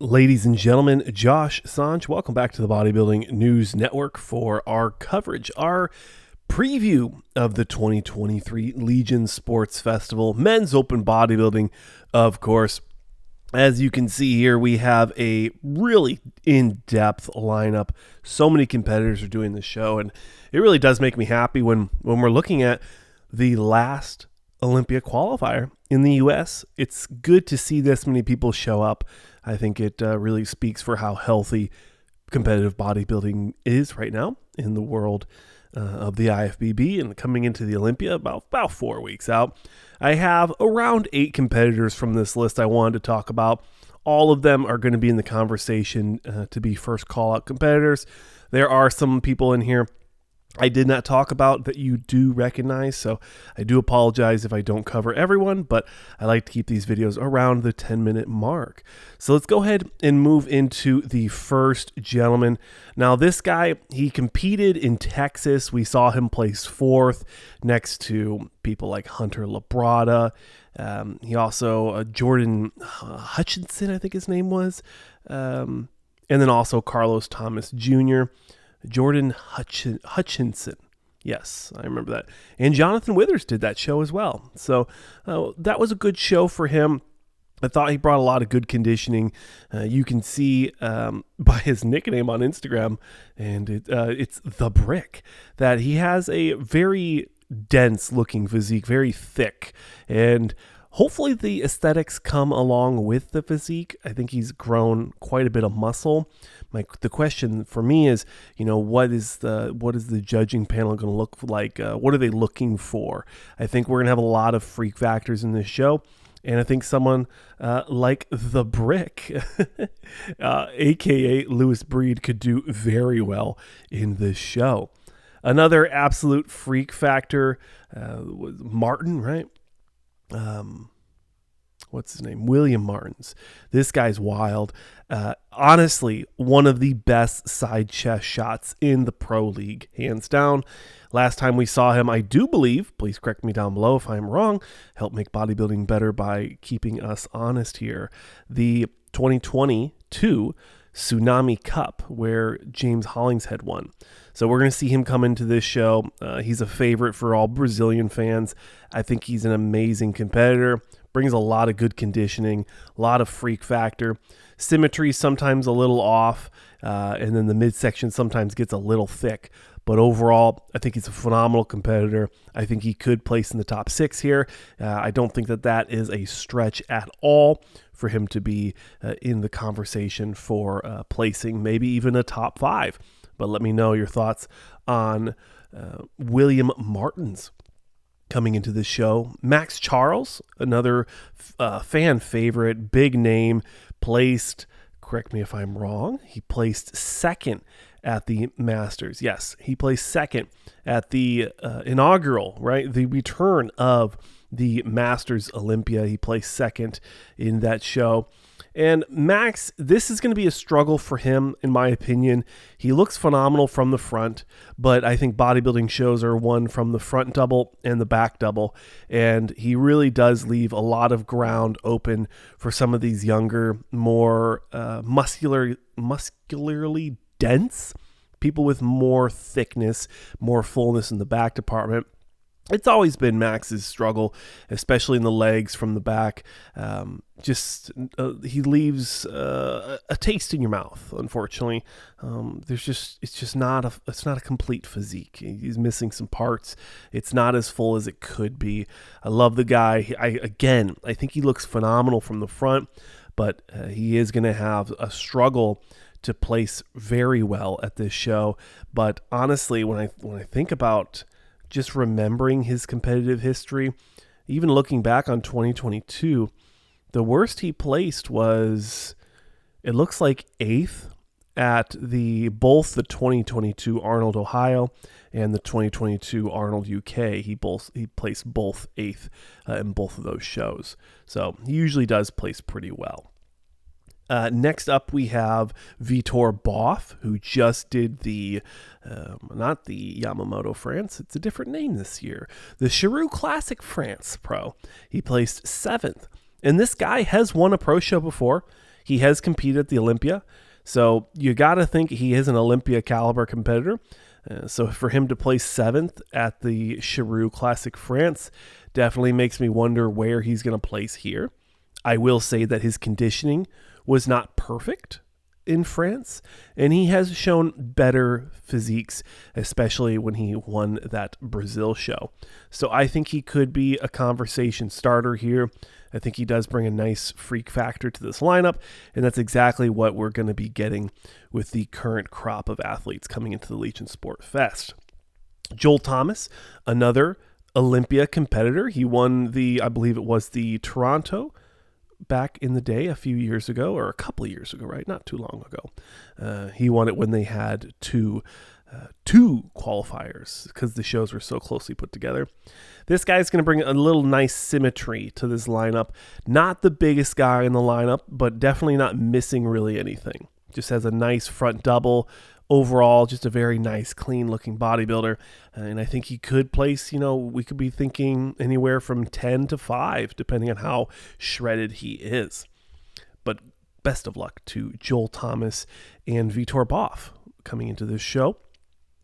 Ladies and gentlemen, Josh Sanj, welcome back to the Bodybuilding News Network for our coverage, our preview of the 2023 Legion Sports Festival, Men's Open Bodybuilding, of course. As you can see here, we have a really in-depth lineup. So many competitors are doing this show, and it really does make me happy when we're looking at the last Olympia qualifier in the U.S. It's good to see this many people show up. I think it really speaks for how healthy competitive bodybuilding is right now in the world of the IFBB and coming into the Olympia about 4 weeks out. I have around 8 competitors from this list I wanted to talk about. All of them are going to be in the conversation to be first call-out competitors. There are some people in here I did not talk about that you do recognize, so I do apologize if I don't cover everyone, but I like to keep these videos around the 10-minute mark. So let's go ahead and move into the first gentleman. Now this guy, he competed in Texas. We saw him place 4th next to people like Hunter Labrada. He also, Jordan Hutchinson, I think his name was, and then also Carlos Thomas Jr., Jordan Hutchinson. Yes, I remember that. And Jonathan Withers did that show as well. So that was a good show for him. I thought he brought a lot of good conditioning. You can see by his nickname on Instagram, and it's The Brick, that he has a very dense looking physique, very thick. And hopefully the aesthetics come along with the physique. I think he's grown quite a bit of muscle. The question for me is, what is the judging panel going to look like? What are they looking for? I think we're going to have a lot of freak factors in this show. And I think someone like The Brick, a.k.a. Lewis Breed, could do very well in this show. Another absolute freak factor was Martin, right? What's his name? William Martins. This guy's wild. Honestly, one of the best side chest shots in the pro league, hands down. Last time we saw him, I do believe, please correct me down below if I'm wrong, help make bodybuilding better by keeping us honest here, the 2022 Tsunami Cup, where James Hollingshead won. So we're going to see him come into this show. He's a favorite for all Brazilian fans. I think he's an amazing competitor. Brings a lot of good conditioning, a lot of freak factor. Symmetry sometimes a little off, and then the midsection sometimes gets a little thick. But overall, I think he's a phenomenal competitor. I think he could place in the top 6 here. I don't think that is a stretch at all for him to be in the conversation for placing maybe even a top 5. But let me know your thoughts on William Martins coming into this show. Max Charles, another fan favorite, big name, placed, correct me if I'm wrong, he placed 2nd at the Masters. Yes, he placed 2nd at the inaugural, right? The return of the Masters Olympia. He placed 2nd in that show. And Max, this is going to be a struggle for him, in my opinion. He looks phenomenal from the front, but I think bodybuilding shows are won from the front double and the back double. And he really does leave a lot of ground open for some of these younger, more muscularly dense people with more thickness, more fullness in the back department. It's always been Max's struggle, especially in the legs from the back. He leaves a taste in your mouth. Unfortunately, it's not a complete physique. He's missing some parts. It's not as full as it could be. I love the guy. I think he looks phenomenal from the front, but he is going to have a struggle to place very well at this show. But honestly, when I think about just remembering his competitive history, even looking back on 2022, the worst he placed was, it looks like 8th at both the 2022 Arnold Ohio and the 2022 Arnold UK. He placed both 8th in both of those shows. So he usually does place pretty well. Next up, we have Vitor Boff, who just did not the Yamamoto France, it's a different name this year, the Chiroux Classic France Pro. He placed 7th. And this guy has won a pro show before. He has competed at the Olympia, so you got to think he is an Olympia caliber competitor. So for him to place 7th at the Charroux Classic France definitely makes me wonder where he's going to place here. I will say that his conditioning was not perfect in France, and he has shown better physiques, especially when he won that Brazil show. So I think he could be a conversation starter here. I think he does bring a nice freak factor to this lineup, and that's exactly what we're going to be getting with the current crop of athletes coming into the Legion Sport Fest. Joel Thomas, another Olympia competitor. He won I believe it was the Toronto back in the day, a few years ago, or a couple of years ago, right? Not too long ago. He won it when they had two qualifiers because the shows were so closely put together. This guy's going to bring a little nice symmetry to this lineup. Not the biggest guy in the lineup, but definitely not missing really anything. Just has a nice front double. Overall, just a very nice, clean-looking bodybuilder. And I think he could place, we could be thinking anywhere from 10 to 5, depending on how shredded he is. But best of luck to Joel Thomas and Vitor Boff coming into this show.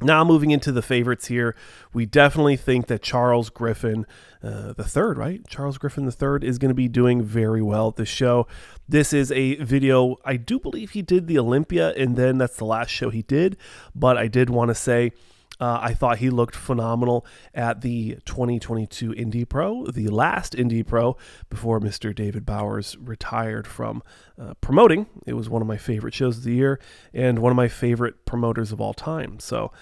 Now moving into the favorites here, we definitely think that Charles Griffin III, right? Charles Griffin III is going to be doing very well at this show. This is a video, I do believe he did the Olympia, and then that's the last show he did. But I did want to say I thought he looked phenomenal at the 2022 Indy Pro, the last Indy Pro before Mr. David Bowers retired from promoting. It was one of my favorite shows of the year and one of my favorite promoters of all time. So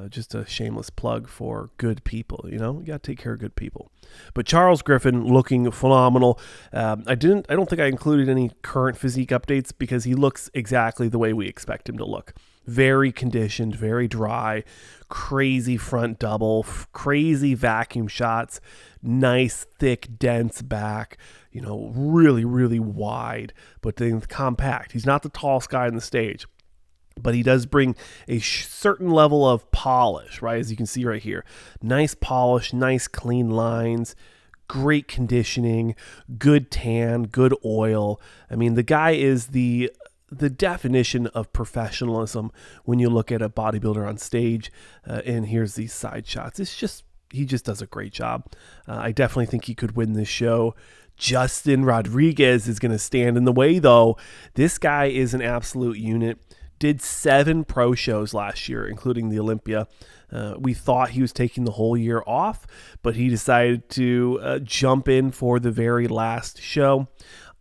just a shameless plug for good people. You got to take care of good people. But Charles Griffin looking phenomenal. I don't think I included any current physique updates because he looks exactly the way we expect him to look. Very conditioned, very dry, crazy front double, crazy vacuum shots, nice, thick, dense back, really, really wide, but then compact. He's not the tallest guy on the stage, but he does bring a certain level of polish, right? As you can see right here. Nice polish, nice clean lines, great conditioning, good tan, good oil. I mean, the guy is the definition of professionalism when you look at a bodybuilder on stage. And here's these side shots. He just does a great job. I definitely think he could win this show. Justin Rodriguez is going to stand in the way, though. This guy is an absolute unit. Did 7 pro shows last year, including the Olympia. We thought he was taking the whole year off, but he decided to jump in for the very last show.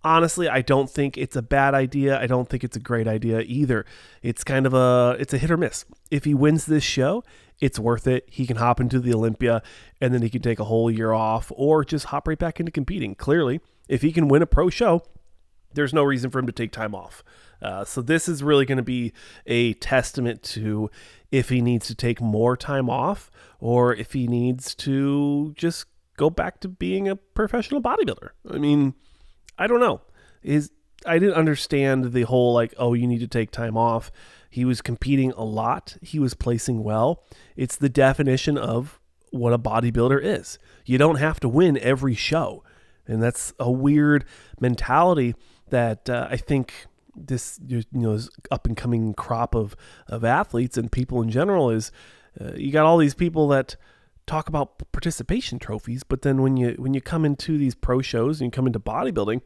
Honestly, I don't think it's a bad idea. I don't think it's a great idea either. It's kind of it's a hit or miss. If he wins this show, it's worth it. He can hop into the Olympia and then he can take a whole year off or just hop right back into competing. Clearly, if he can win a pro show, there's no reason for him to take time off. So this is really going to be a testament to if he needs to take more time off or if he needs to just go back to being a professional bodybuilder. I mean, I don't know. I didn't understand the whole you need to take time off. He was competing a lot. He was placing well. It's the definition of what a bodybuilder is. You don't have to win every show. And that's a weird mentality that I think this is up and coming crop of athletes and people in general is you got all these people that talk about participation trophies, but then when you come into these pro shows and you come into bodybuilding,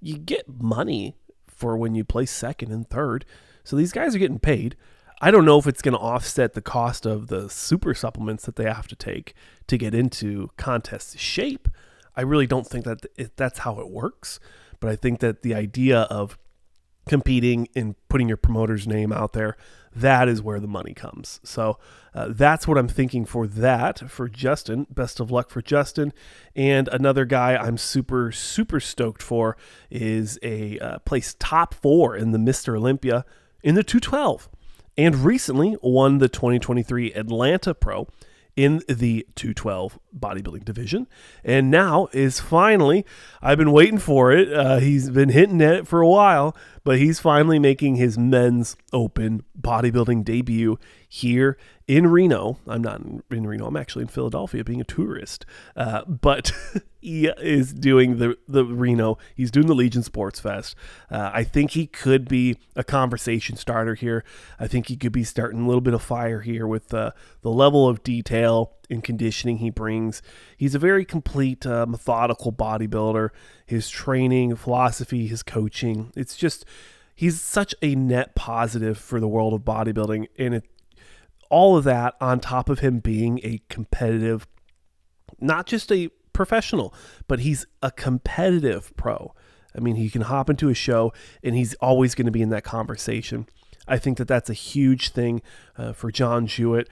you get money for when you place second and third. So these guys are getting paid. I don't know if it's going to offset the cost of the super supplements that they have to take to get into contest shape. I really don't think that that's how it works, but I think that the idea of competing and putting your promoter's name out there, that is where the money comes. So that's what I'm thinking for Justin. Best of luck for Justin. And another guy I'm super, super stoked for is a place top 4 in the Mr. Olympia in the 212 and recently won the 2023 Atlanta Pro in the 212 bodybuilding division, and now is finally, I've been waiting for it, he's been hitting at it for a while, But he's finally making his men's open bodybuilding debut here in Reno. I'm not in Reno. I'm actually in Philadelphia being a tourist. But he is doing the Reno. He's doing the Legion Sports Fest. I think he could be a conversation starter here. I think he could be starting a little bit of fire here with the level of detail and conditioning he brings. He's a very complete, methodical bodybuilder. His training, philosophy, his coaching, it's just, he's such a net positive for the world of bodybuilding. And all of that on top of him being a competitive, not just a professional, but he's a competitive pro. I mean, he can hop into a show and he's always going to be in that conversation. I think that that's a huge thing for John Jewett.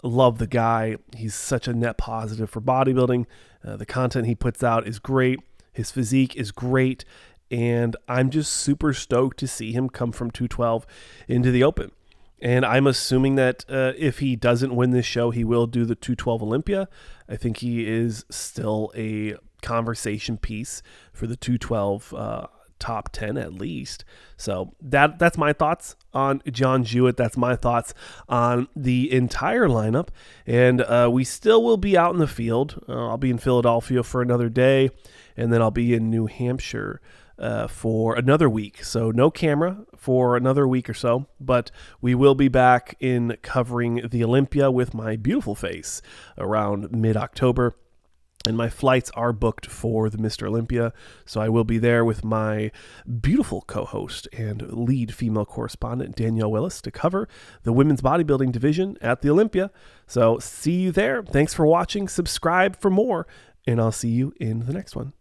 Love the guy. He's such a net positive for bodybuilding. The content he puts out is great. His physique is great. And I'm just super stoked to see him come from 212 into the open. And I'm assuming that if he doesn't win this show, he will do the 212 Olympia. I think he is still a conversation piece for the 212 top 10 at least. So that's my thoughts on John Jewett. That's my thoughts on the entire lineup. And we still will be out in the field. I'll be in Philadelphia for another day, and then I'll be in New Hampshire for another week. So no camera for another week or so, but we will be back in covering the Olympia with my beautiful face around mid-October. And my flights are booked for the Mr. Olympia, so I will be there with my beautiful co-host and lead female correspondent, Danielle Willis, to cover the women's bodybuilding division at the Olympia. So see you there. Thanks for watching. Subscribe for more, and I'll see you in the next one.